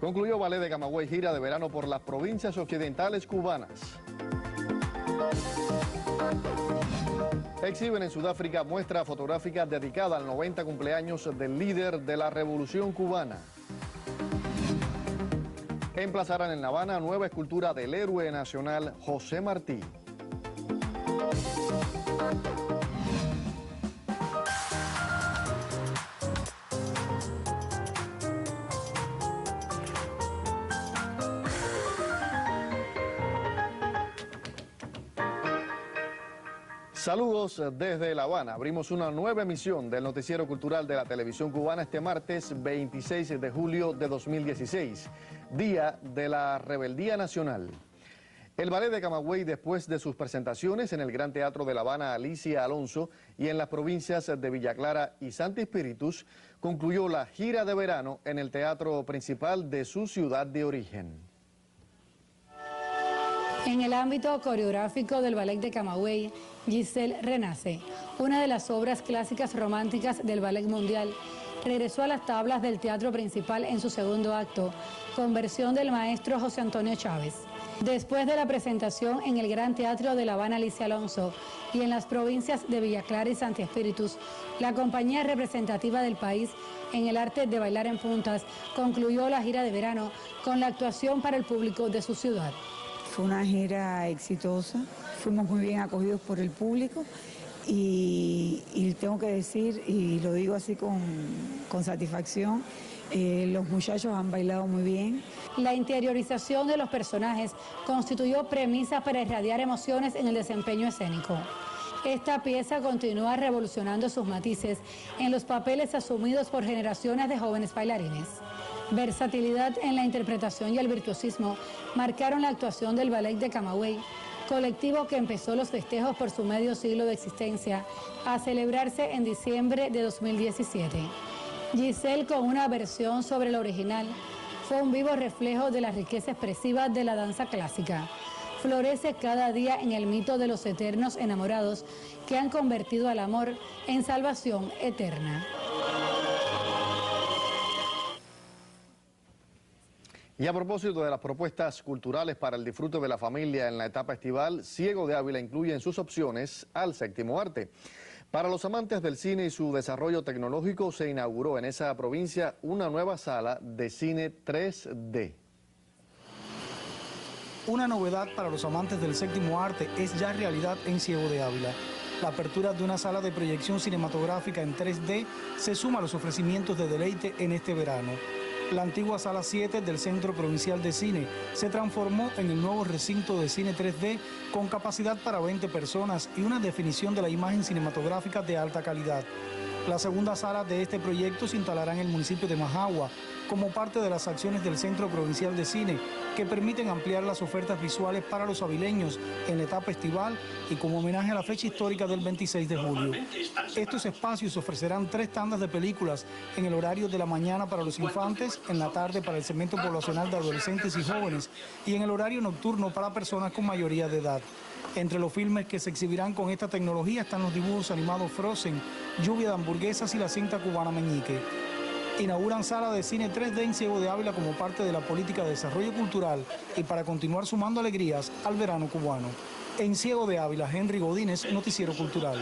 Concluyó Ballet de Camagüey gira de verano por las provincias occidentales cubanas. Exhiben en Sudáfrica muestra fotográfica dedicada al 90 cumpleaños del líder de la Revolución Cubana. Emplazarán en La Habana nueva escultura del héroe nacional José Martí. Saludos desde La Habana. Abrimos una nueva emisión del Noticiero Cultural de la Televisión Cubana este martes 26 de julio de 2016, Día de la Rebeldía Nacional. El Ballet de Camagüey, después de sus presentaciones en el Gran Teatro de La Habana Alicia Alonso y en las provincias de Villa Clara y Santi Espíritus, concluyó la gira de verano en el teatro principal de su ciudad de origen. En el ámbito coreográfico del Ballet de Camagüey, Giselle renace, una de las obras clásicas románticas del ballet mundial, regresó a las tablas del teatro principal en su segundo acto, con versión del maestro José Antonio Chávez. Después de la presentación en el Gran Teatro de La Habana Alicia Alonso y en las provincias de Villa Clara y Santi Espíritus, la compañía representativa del país en el arte de bailar en puntas concluyó la gira de verano con la actuación para el público de su ciudad. Fue una gira exitosa, fuimos muy bien acogidos por el público y tengo que decir, y lo digo así con satisfacción, los muchachos han bailado muy bien. La interiorización de los personajes constituyó premisa para irradiar emociones en el desempeño escénico. Esta pieza continúa revolucionando sus matices en los papeles asumidos por generaciones de jóvenes bailarines. Versatilidad en la interpretación y el virtuosismo marcaron la actuación del Ballet de Camagüey, colectivo que empezó los festejos por su medio siglo de existencia a celebrarse en diciembre de 2017. Giselle, con una versión sobre el original, fue un vivo reflejo de la riqueza expresiva de la danza clásica. Florece cada día en el mito de los eternos enamorados que han convertido al amor en salvación eterna. Y a propósito de las propuestas culturales para el disfrute de la familia en la etapa estival, Ciego de Ávila incluye en sus opciones al séptimo arte. Para los amantes del cine y su desarrollo tecnológico, se inauguró en esa provincia una nueva sala de cine 3D. Una novedad para los amantes del séptimo arte es ya realidad en Ciego de Ávila. La apertura de una sala de proyección cinematográfica en 3D se suma a los ofrecimientos de deleite en este verano. La antigua Sala 7 del Centro Provincial de Cine se transformó en el nuevo recinto de cine 3D con capacidad para 20 personas y una definición de la imagen cinematográfica de alta calidad. La segunda sala de este proyecto se instalará en el municipio de Majagua como parte de las acciones del Centro Provincial de Cine que permiten ampliar las ofertas visuales para los avileños en la etapa estival y como homenaje a la fecha histórica del 26 de julio. Estos espacios ofrecerán 3 tandas de películas en el horario de la mañana para los infantes, en la tarde para el segmento poblacional de adolescentes y jóvenes y en el horario nocturno para personas con mayoría de edad. Entre los filmes que se exhibirán con esta tecnología están los dibujos animados Frozen, Lluvia de hamburguesas y la cinta cubana Meñique. Inauguran sala de cine 3D en Ciego de Ávila como parte de la política de desarrollo cultural y para continuar sumando alegrías al verano cubano. En Ciego de Ávila, Henry Godínez, Noticiero Cultural.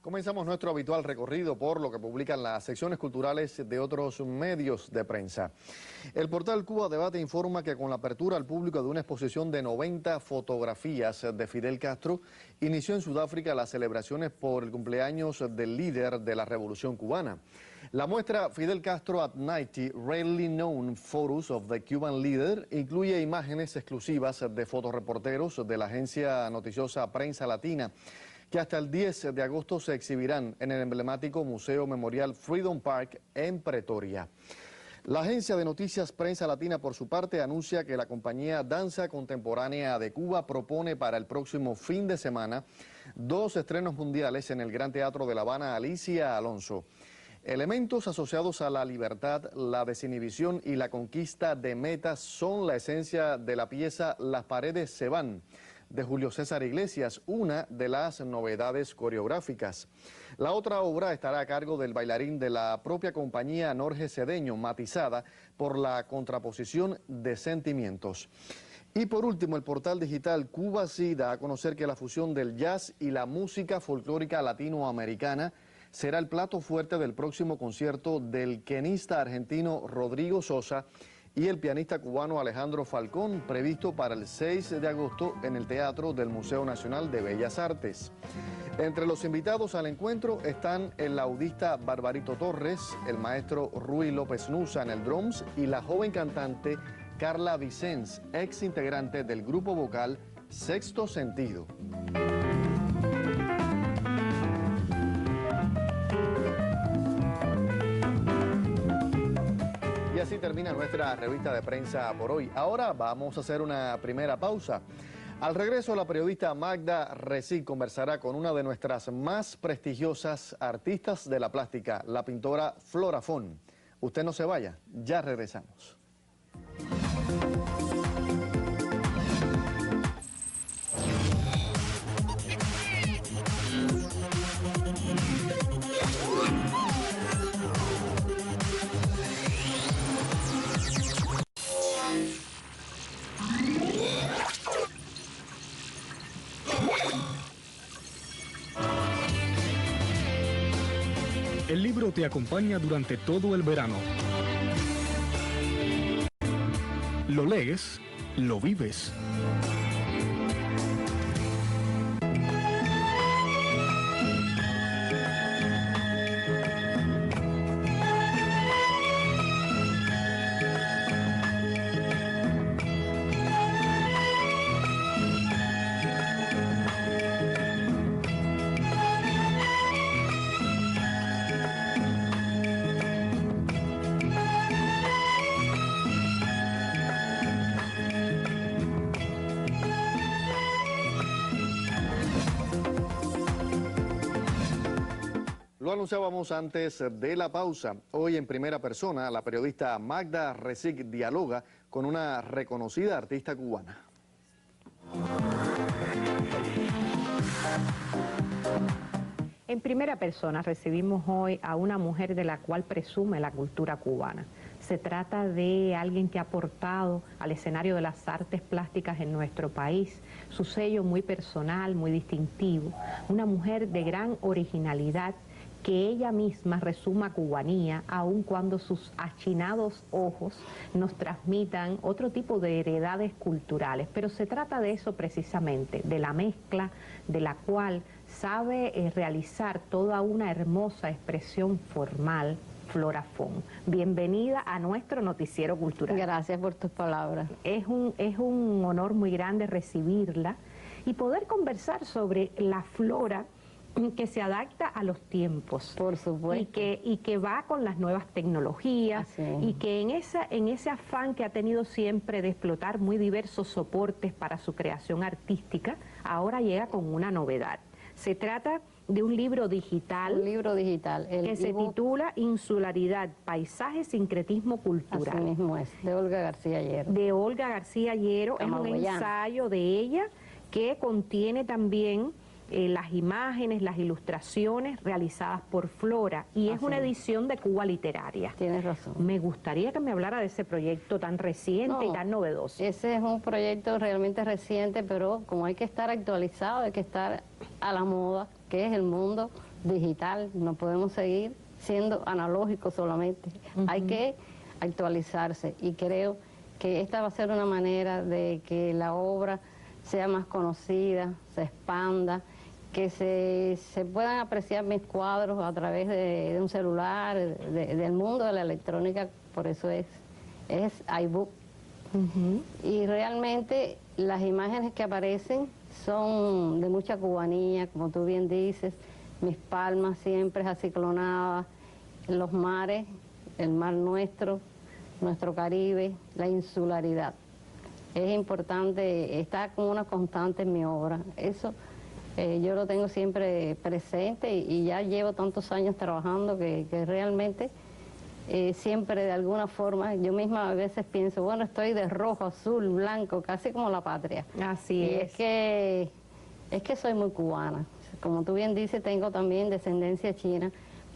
Comenzamos nuestro habitual recorrido por lo que publican las secciones culturales de otros medios de prensa. El portal Cuba Debate informa que con la apertura al público de una exposición de 90 fotografías de Fidel Castro, inició en Sudáfrica las celebraciones por el cumpleaños del líder de la Revolución Cubana. La muestra Fidel Castro at 90 Rarely Known Photos of the Cuban Leader incluye imágenes exclusivas de fotoreporteros de la agencia noticiosa Prensa Latina, que hasta el 10 de agosto se exhibirán en el emblemático Museo Memorial Freedom Park en Pretoria. La agencia de noticias Prensa Latina, por su parte, anuncia que la compañía Danza Contemporánea de Cuba propone para el próximo fin de semana 2 estrenos mundiales en el Gran Teatro de La Habana Alicia Alonso. Elementos asociados a la libertad, la desinhibición y la conquista de metas son la esencia de la pieza Las paredes se van, de Julio César Iglesias, una de las novedades coreográficas. La otra obra estará a cargo del bailarín de la propia compañía Norge Cedeño, matizada por la contraposición de sentimientos. Y por último, el portal digital Cuba Sí da a conocer que la fusión del jazz y la música folclórica latinoamericana será el plato fuerte del próximo concierto del quenista argentino Rodrigo Sosa y el pianista cubano Alejandro Falcón, previsto para el 6 de agosto en el Teatro del Museo Nacional de Bellas Artes. Entre los invitados al encuentro están el laudista Barbarito Torres, el maestro Rui López Nusa en el drums y la joven cantante Carla Vicens, ex integrante del grupo vocal Sexto Sentido. Y así termina nuestra revista de prensa por hoy. Ahora vamos a hacer una primera pausa. Al regreso, la periodista Magda Resig conversará con una de nuestras más prestigiosas artistas de la plástica, la pintora Flora Fon. Usted no se vaya, ya regresamos. El libro te acompaña durante todo el verano. Lo lees, lo vives. Lo anunciábamos antes de la pausa. Hoy en primera persona, la periodista Magda Resig dialoga con una reconocida artista cubana. En primera persona recibimos hoy a una mujer de la cual presume la cultura cubana. Se trata de alguien que ha aportado al escenario de las artes plásticas en nuestro país su sello muy personal, muy distintivo. Una mujer de gran originalidad, que ella misma resuma cubanía, aun cuando sus achinados ojos nos transmitan otro tipo de heredades culturales. Pero se trata de eso precisamente, de la mezcla de la cual sabe realizar toda una hermosa expresión formal, Flora Fon. Bienvenida a nuestro noticiero cultural. Gracias por tus palabras. Es un honor muy grande recibirla y poder conversar sobre la Flora que se adapta a los tiempos. Por supuesto. Y que va con las nuevas tecnologías. Así. Y que en ese afán que ha tenido siempre de explotar muy diversos soportes para su creación artística, ahora llega con una novedad. Se trata de un libro digital. Un libro digital. Que se titula Insularidad, Paisaje, Sincretismo Cultural. Así mismo es, de Olga García Llero. De Olga García Llero. Es un Camagüeyana. ensayo de ella que contiene también las imágenes, las ilustraciones realizadas por Flora, y es una edición de Cuba Literaria. Tienes razón. Me gustaría que me hablara de ese proyecto tan reciente y tan novedoso. Ese es un proyecto realmente reciente, pero como hay que estar actualizado, hay que estar a la moda, que es el mundo digital. No podemos seguir siendo analógicos solamente. Hay que actualizarse, y creo que esta va a ser una manera de que la obra sea más conocida, se expanda, que se puedan apreciar mis cuadros a través de un celular, del mundo de la electrónica. Por eso es iBook. Y realmente las imágenes que aparecen son de mucha cubanía, como tú bien dices. Mis palmas siempre aciclonadas, los mares, el mar nuestro, nuestro Caribe, la insularidad. Es importante, está como una constante en mi obra. Eso yo lo tengo siempre presente, y ya llevo tantos años trabajando que realmente siempre de alguna forma, yo misma a veces pienso, bueno, estoy de rojo, azul, blanco, casi como la patria. Así es. Es que soy muy cubana. Como tú bien dices, tengo también descendencia china,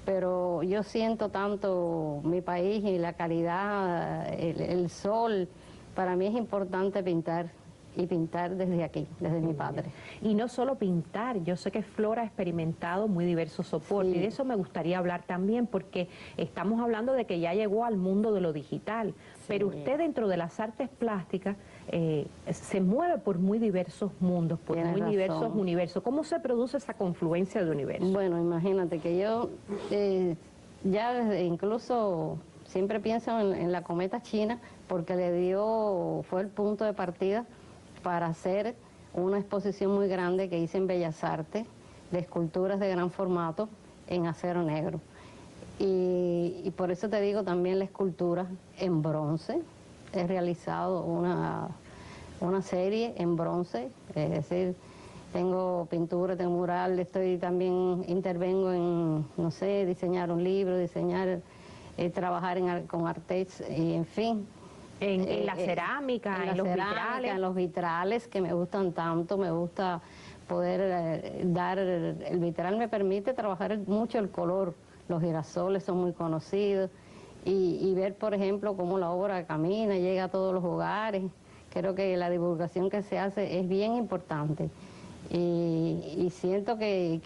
pero yo siento tanto mi país y la calidad, el sol. Para mí es importante pintar, y pintar desde aquí, desde mi padre. Y no solo pintar, yo sé que Flora ha experimentado muy diversos soportes, sí. Y de eso me gustaría hablar también, porque estamos hablando de que ya llegó al mundo de lo digital, sí. Pero usted dentro de las artes plásticas se mueve por muy diversos mundos, por muy diversos universos. ¿Cómo se produce esa confluencia de universos? Bueno, imagínate que yo ya incluso siempre pienso en la cometa china, porque fue el punto de partida para hacer una exposición muy grande que hice en Bellas Artes de esculturas de gran formato en acero negro. Y por eso te digo también la escultura en bronce. He realizado una serie en bronce, es decir, tengo pintura, tengo mural, intervengo en, no sé, diseñar un libro, trabajar con Artex, en fin. En la cerámica, en los vitrales. En los vitrales, que me gustan tanto, me gusta poder el vitral me permite trabajar mucho el color, los girasoles son muy conocidos, y ver, por ejemplo, cómo la obra camina, llega a todos los hogares. Creo que la divulgación que se hace es bien importante, y siento que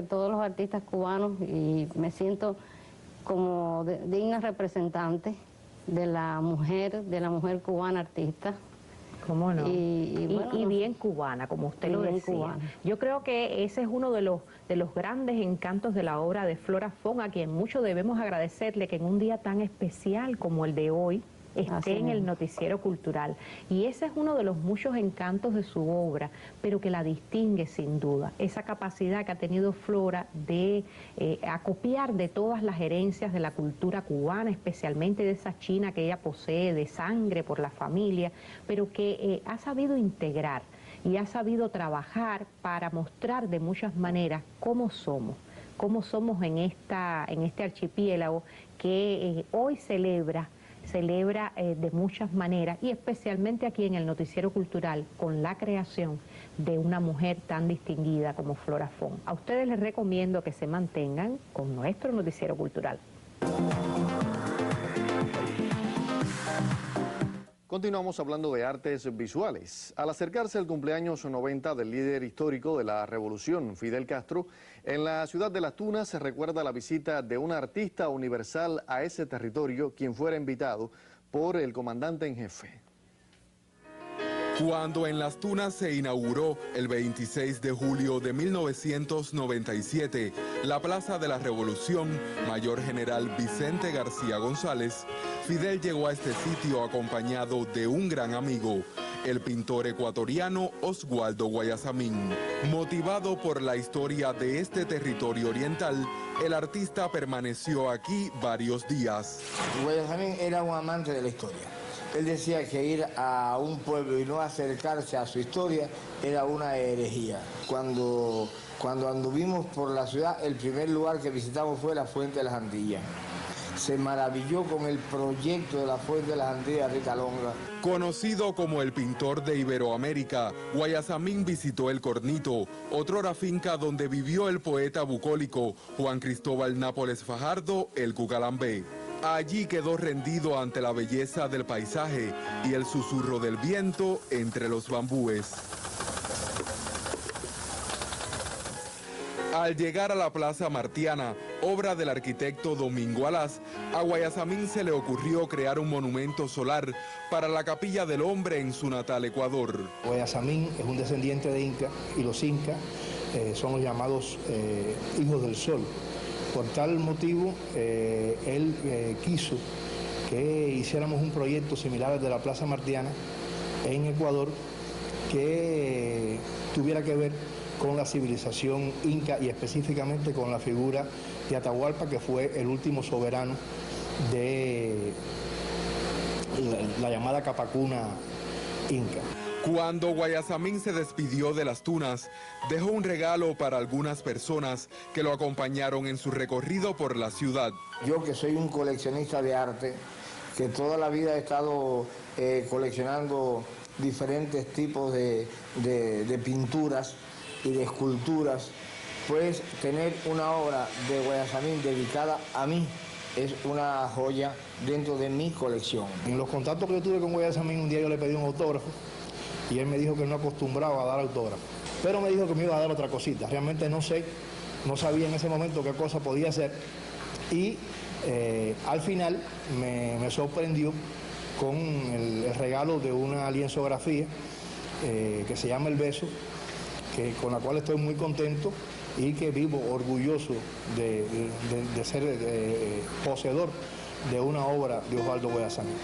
todos los artistas cubanos, y me siento como digna representante de la mujer cubana artista. ¿Cómo no? Y bien cubana, como usted lo decía. Cubana. Yo creo que ese es uno de los grandes encantos de la obra de Flora Fon, a quien mucho debemos agradecerle que en un día tan especial como el de hoy esté en el noticiero cultural. Y ese es uno de los muchos encantos de su obra, pero que la distingue sin duda, esa capacidad que ha tenido Flora de acopiar de todas las herencias de la cultura cubana, especialmente de esa China que ella posee, de sangre por la familia, pero que ha sabido integrar y ha sabido trabajar para mostrar de muchas maneras cómo somos en este archipiélago que hoy celebra de muchas maneras, y especialmente aquí en el Noticiero Cultural, con la creación de una mujer tan distinguida como Flora Fon. A ustedes les recomiendo que se mantengan con nuestro Noticiero Cultural. Continuamos hablando de artes visuales. Al acercarse el cumpleaños 90 del líder histórico de la revolución, Fidel Castro, en la ciudad de Las Tunas se recuerda la visita de un artista universal a ese territorio, quien fuera invitado por el comandante en jefe. Cuando en Las Tunas se inauguró el 26 de julio de 1997 la Plaza de la Revolución, Mayor General Vicente García González, Fidel llegó a este sitio acompañado de un gran amigo, el pintor ecuatoriano Oswaldo Guayasamín. Motivado por la historia de este territorio oriental, el artista permaneció aquí varios días. Guayasamín era un amante de la historia. Él decía que ir a un pueblo y no acercarse a su historia era una herejía. Cuando anduvimos por la ciudad, el primer lugar que visitamos fue la Fuente de las Antillas. Se maravilló con el proyecto de la Fuente de las Antillas de Rita Longa. Conocido como el pintor de Iberoamérica, Guayasamín visitó El Cornito, otrora finca donde vivió el poeta bucólico Juan Cristóbal Nápoles Fajardo, el Cucalambé. Allí quedó rendido ante la belleza del paisaje y el susurro del viento entre los bambúes. Al llegar a la Plaza Martiana, obra del arquitecto Domingo Alaz, a Guayasamín se le ocurrió crear un monumento solar para la Capilla del Hombre en su natal Ecuador. Guayasamín es un descendiente de Inca, y los incas son los llamados hijos del sol. Por tal motivo, él quiso que hiciéramos un proyecto similar al de la Plaza Martiana en Ecuador, que tuviera que ver con la civilización inca y específicamente con la figura de Atahualpa, que fue el último soberano de la llamada Capacuna inca. Cuando Guayasamín se despidió de Las Tunas, dejó un regalo para algunas personas que lo acompañaron en su recorrido por la ciudad. Yo, que soy un coleccionista de arte, que toda la vida he estado coleccionando diferentes tipos de pinturas y de esculturas, pues tener una obra de Guayasamín dedicada a mí es una joya dentro de mi colección. En los contactos que yo tuve con Guayasamín, un día yo le pedí un autógrafo y él me dijo que no acostumbraba a dar autógrafo, pero me dijo que me iba a dar otra cosita. Realmente no sabía en ese momento qué cosa podía ser, y al final me sorprendió con el regalo de una lienzografía que se llama El Beso, con la cual estoy muy contento y que vivo orgulloso de ser poseedor de una obra de Osvaldo Guayasamín.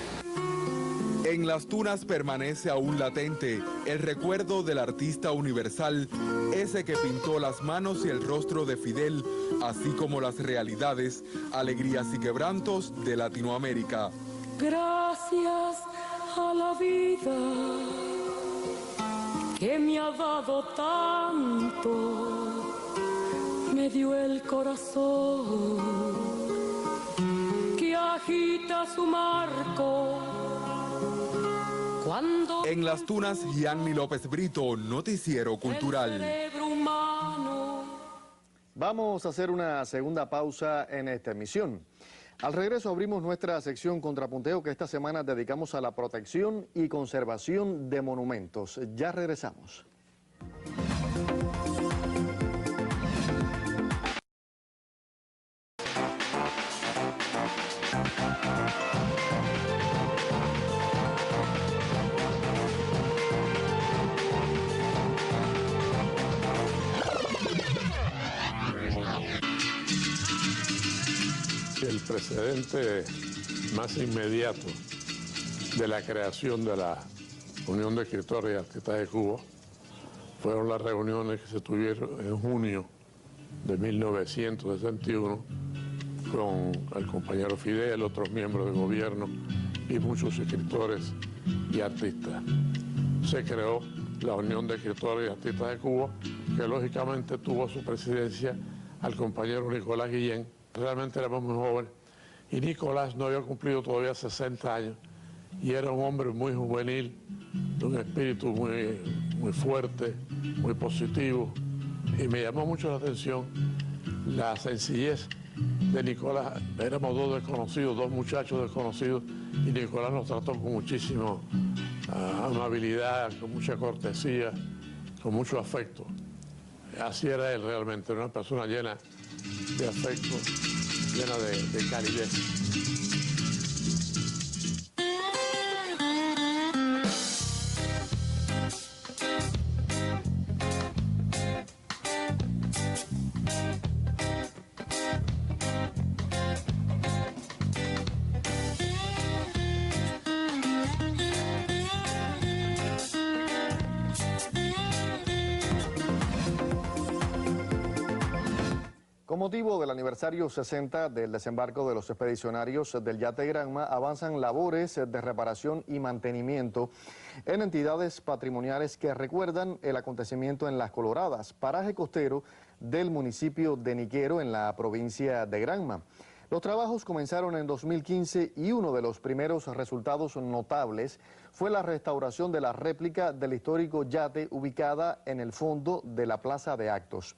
En Las Tunas permanece aún latente el recuerdo del artista universal, ese que pintó las manos y el rostro de Fidel, así como las realidades, alegrías y quebrantos de Latinoamérica. Gracias a la vida que me ha dado tanto, me dio el corazón que agita su marco. En Las Tunas, Gianni López Brito, Noticiero Cultural. Vamos a hacer una segunda pausa en esta emisión. Al regreso abrimos nuestra sección Contrapunteo, que esta semana dedicamos a la protección y conservación de monumentos. Ya regresamos. El precedente más inmediato de la creación de la Unión de Escritores y Artistas de Cuba fueron las reuniones que se tuvieron en junio de 1961 con el compañero Fidel, otros miembros del gobierno y muchos escritores y artistas. Se creó la Unión de Escritores y Artistas de Cuba, que lógicamente tuvo a su presidencia al compañero Nicolás Guillén. Realmente éramos muy jóvenes y Nicolás no había cumplido todavía 60 años y era un hombre muy juvenil, de un espíritu muy fuerte, muy positivo, y me llamó mucho la atención la sencillez de Nicolás. Éramos dos desconocidos, dos muchachos desconocidos, y Nicolás nos trató con muchísima amabilidad, con mucha cortesía, con mucho afecto. Así era él realmente, una persona llena de afecto, llena de calidez. Con motivo del aniversario 60 del desembarco de los expedicionarios del yate Granma, avanzan labores de reparación y mantenimiento en entidades patrimoniales que recuerdan el acontecimiento en Las Coloradas, paraje costero del municipio de Niquero, en la provincia de Granma. Los trabajos comenzaron en 2015 y uno de los primeros resultados notables fue la restauración de la réplica del histórico yate ubicada en el fondo de la Plaza de Actos.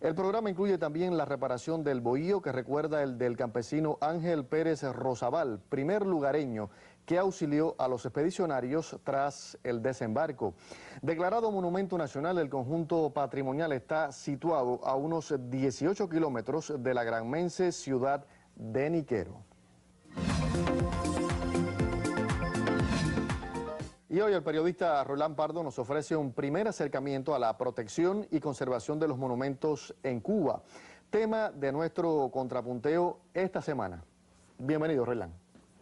El programa incluye también la reparación del bohío, que recuerda el del campesino Ángel Pérez Rosabal, primer lugareño que auxilió a los expedicionarios tras el desembarco. Declarado Monumento Nacional, el conjunto patrimonial está situado a unos 18 kilómetros de la granmense ciudad de Niquero. Y hoy el periodista Roland Pardo nos ofrece un primer acercamiento a la protección y conservación de los monumentos en Cuba, tema de nuestro contrapunteo esta semana. Bienvenido, Roland.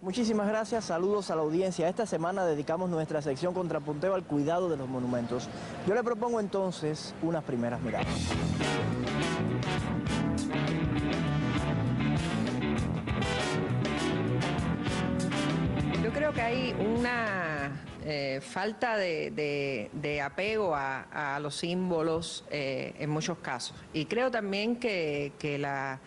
Muchísimas gracias, saludos a la audiencia. Esta semana dedicamos nuestra sección Contrapunteo al cuidado de los monumentos. Yo le propongo entonces unas primeras miradas. Yo creo que hay falta de apego a los símbolos en muchos casos. Y creo también que la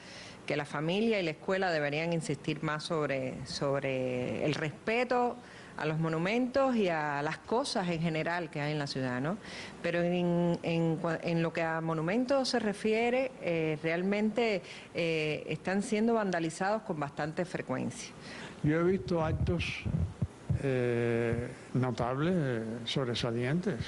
familia y la escuela deberían insistir más sobre el respeto a los monumentos y a las cosas en general que hay en la ciudad, ¿no? Pero en lo que a monumentos se refiere, realmente están siendo vandalizados con bastante frecuencia. Yo he visto actos notables, sobresalientes,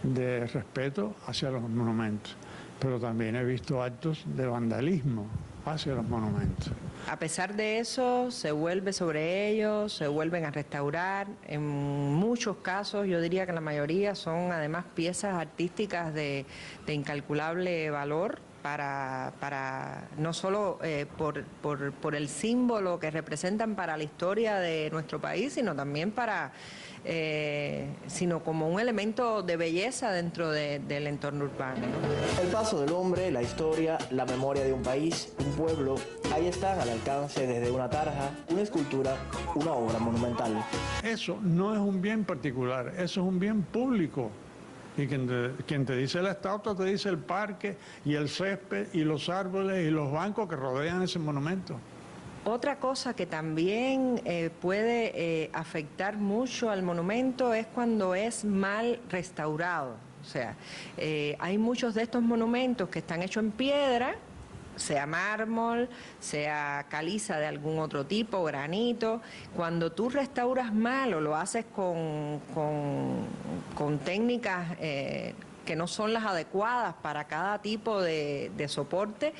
de respeto hacia los monumentos, pero también he visto actos de vandalismo hacia los monumentos. A pesar de eso, se vuelve sobre ellos, se vuelven a restaurar. En muchos casos, yo diría que la mayoría son además piezas artísticas de incalculable valor, para no solo por el símbolo que representan para la historia de nuestro país, sino también sino como un elemento de belleza dentro del entorno urbano, ¿no? El paso del hombre, la historia, la memoria de un país, un pueblo, ahí están al alcance desde una tarja, una escultura, una obra monumental. Eso no es un bien particular, eso es un bien público. Y quien te dice la estatua te dice el parque y el césped y los árboles y los bancos que rodean ese monumento. Otra cosa que también puede afectar mucho al monumento es cuando es mal restaurado. O sea, hay muchos de estos monumentos que están hechos en piedra, sea mármol, sea caliza de algún otro tipo, granito. Cuando tú restauras mal o lo haces con técnicas que no son las adecuadas para cada tipo de soporte,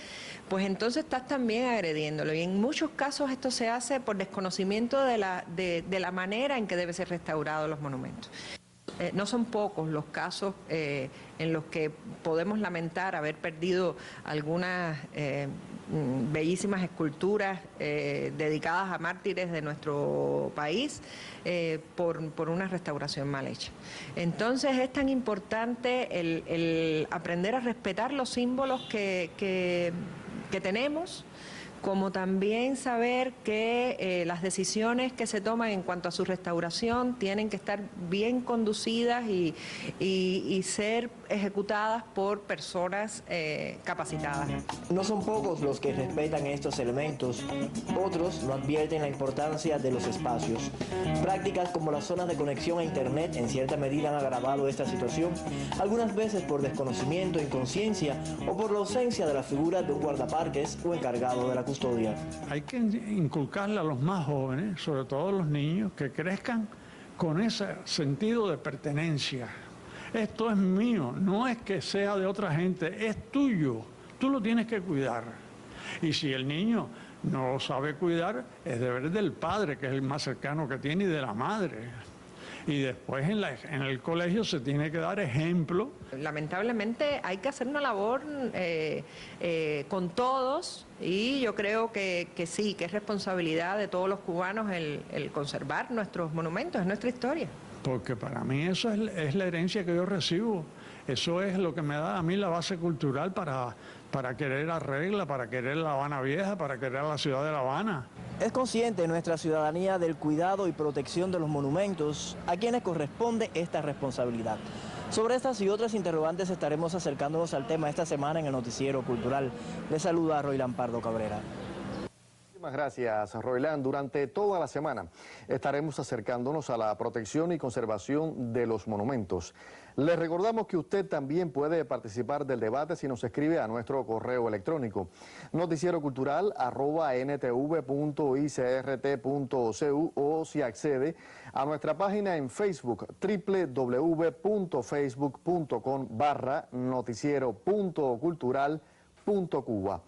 pues entonces estás también agrediéndolo. Y en muchos casos esto se hace por desconocimiento de la manera en que deben ser restaurados los monumentos. No son pocos los casos en los que podemos lamentar haber perdido algunas bellísimas esculturas dedicadas a mártires de nuestro país por una restauración mal hecha. Entonces es tan importante el aprender a respetar los símbolos que tenemos, como también saber que las decisiones que se toman en cuanto a su restauración tienen que estar bien conducidas y ser ejecutadas por personas capacitadas. No son pocos los que respetan estos elementos, otros no advierten la importancia de los espacios. Prácticas como las zonas de conexión a internet en cierta medida han agravado esta situación, algunas veces por desconocimiento, inconsciencia o por la ausencia de la figura de un guardaparques o encargado de la custodia. Hay que inculcarle a los más jóvenes, sobre todo los niños, que crezcan con ese sentido de pertenencia. Esto es mío, no es que sea de otra gente, es tuyo, tú lo tienes que cuidar. Y si el niño no lo sabe cuidar, es deber del padre, que es el más cercano que tiene, y de la madre. Y después en el colegio se tiene que dar ejemplo. Lamentablemente hay que hacer una labor con todos, y yo creo que sí, que es responsabilidad de todos los cubanos el conservar nuestros monumentos, es nuestra historia. Porque para mí eso es la herencia que yo recibo, eso es lo que me da a mí la base cultural para querer a Regla, para querer La Habana Vieja, para querer a la ciudad de La Habana. Es consciente nuestra ciudadanía del cuidado y protección de los monumentos a quienes corresponde esta responsabilidad. Sobre estas y otras interrogantes estaremos acercándonos al tema esta semana en el Noticiero Cultural. Les saluda Roilán Pardo Cabrera. Muchísimas gracias, Roilán. Durante toda la semana estaremos acercándonos a la protección y conservación de los monumentos. Les recordamos que usted también puede participar del debate si nos escribe a nuestro correo electrónico noticierocultural@ntv.icrt.cu o si accede a nuestra página en Facebook www.facebook.com/noticiero.cultural.cuba.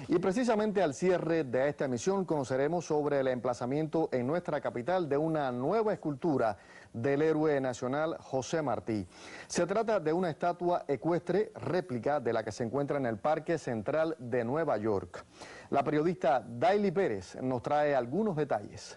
Y precisamente al cierre de esta emisión conoceremos sobre el emplazamiento en nuestra capital de una nueva escultura del héroe nacional José Martí. Se trata de una estatua ecuestre réplica de la que se encuentra en el Parque Central de Nueva York. La periodista Daily Pérez nos trae algunos detalles.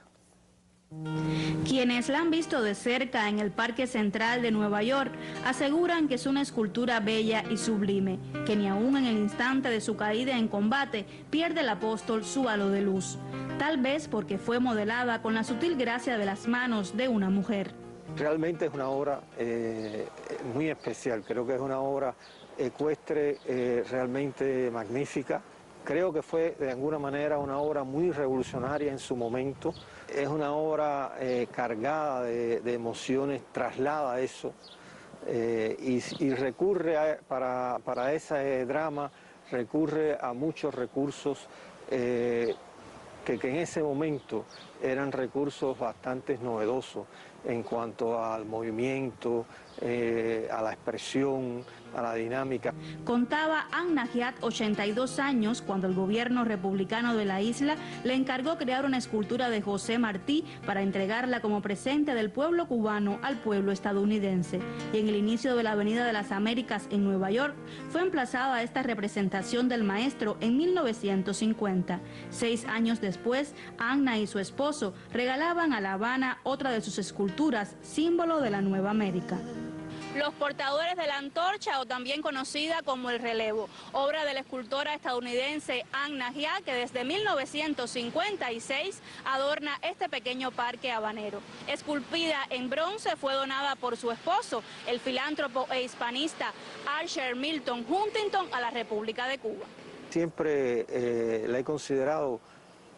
Quienes la han visto de cerca en el Parque Central de Nueva York aseguran que es una escultura bella y sublime, que ni aún en el instante de su caída en combate pierde el apóstol su halo de luz, tal vez porque fue modelada con la sutil gracia de las manos de una mujer. Realmente es una obra muy especial, creo que es una obra ecuestre realmente magnífica. Creo que fue de alguna manera una obra muy revolucionaria en su momento. Es una obra cargada de emociones, traslada eso y recurre para ese drama, recurre a muchos recursos que en ese momento eran recursos bastante novedosos en cuanto al movimiento, a la expresión, a la dinámica. Contaba Agna Giat 82 años cuando el gobierno republicano de la isla le encargó crear una escultura de José Martí para entregarla como presente del pueblo cubano al pueblo estadounidense. Y en el inicio de la Avenida de las Américas en Nueva York fue emplazada esta representación del maestro en 1950. 6 años después, Agna y su esposo regalaban a La Habana otra de sus esculturas, símbolo de la Nueva América. Los portadores de la antorcha, o también conocida como el relevo, obra de la escultora estadounidense Agna Giat, que desde 1956 adorna este pequeño parque habanero. Esculpida en bronce, fue donada por su esposo, el filántropo e hispanista Archer Milton Huntington, a la República de Cuba. Siempre la he considerado,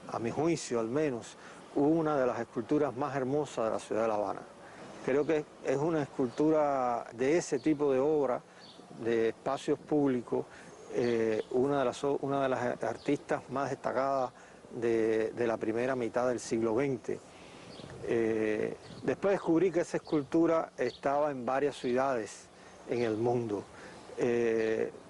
a mi juicio al menos, una de las esculturas más hermosas de la ciudad de La Habana. Creo que es una escultura de ese tipo de obra, de espacios públicos, una de las artistas más destacadas de la primera mitad del siglo XX. Después descubrí que esa escultura estaba en varias ciudades en el mundo.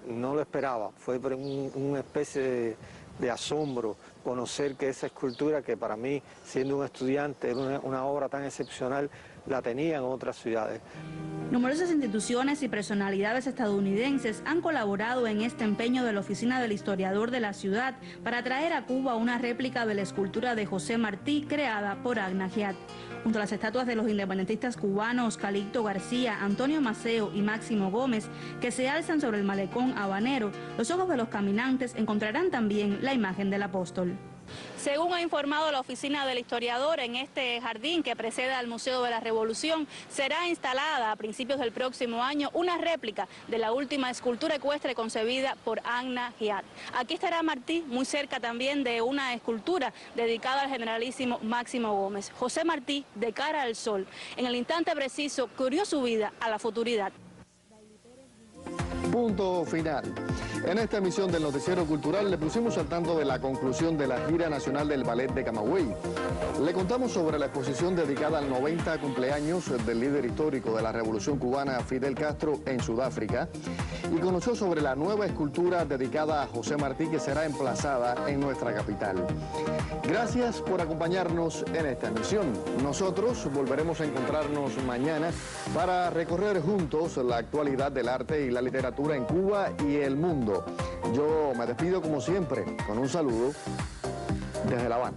No lo esperaba, fue una especie de asombro conocer que esa escultura, que para mí, siendo un estudiante, era una obra tan excepcional, la tenía en otras ciudades. Numerosas instituciones y personalidades estadounidenses han colaborado en este empeño de la Oficina del Historiador de la ciudad para traer a Cuba una réplica de la escultura de José Martí creada por Agna Giat. Junto a las estatuas de los independentistas cubanos Calixto García, Antonio Maceo y Máximo Gómez, que se alzan sobre el malecón habanero, los ojos de los caminantes encontrarán también la imagen del apóstol. Según ha informado la Oficina del Historiador, en este jardín que precede al Museo de la Revolución será instalada a principios del próximo año una réplica de la última escultura ecuestre concebida por Agna Giat. Aquí estará Martí, muy cerca también de una escultura dedicada al generalísimo Máximo Gómez. José Martí, de cara al sol, en el instante preciso, corrió su vida a la futuridad. Punto final. En esta emisión del Noticiero Cultural le pusimos al tanto de la conclusión de la gira nacional del Ballet de Camagüey. Le contamos sobre la exposición dedicada al 90 cumpleaños del líder histórico de la Revolución Cubana, Fidel Castro, en Sudáfrica. Y conoció sobre la nueva escultura dedicada a José Martí, que será emplazada en nuestra capital. Gracias por acompañarnos en esta emisión. Nosotros volveremos a encontrarnos mañana para recorrer juntos la actualidad del arte y la literatura en Cuba y el mundo. Yo me despido como siempre con un saludo desde La Habana.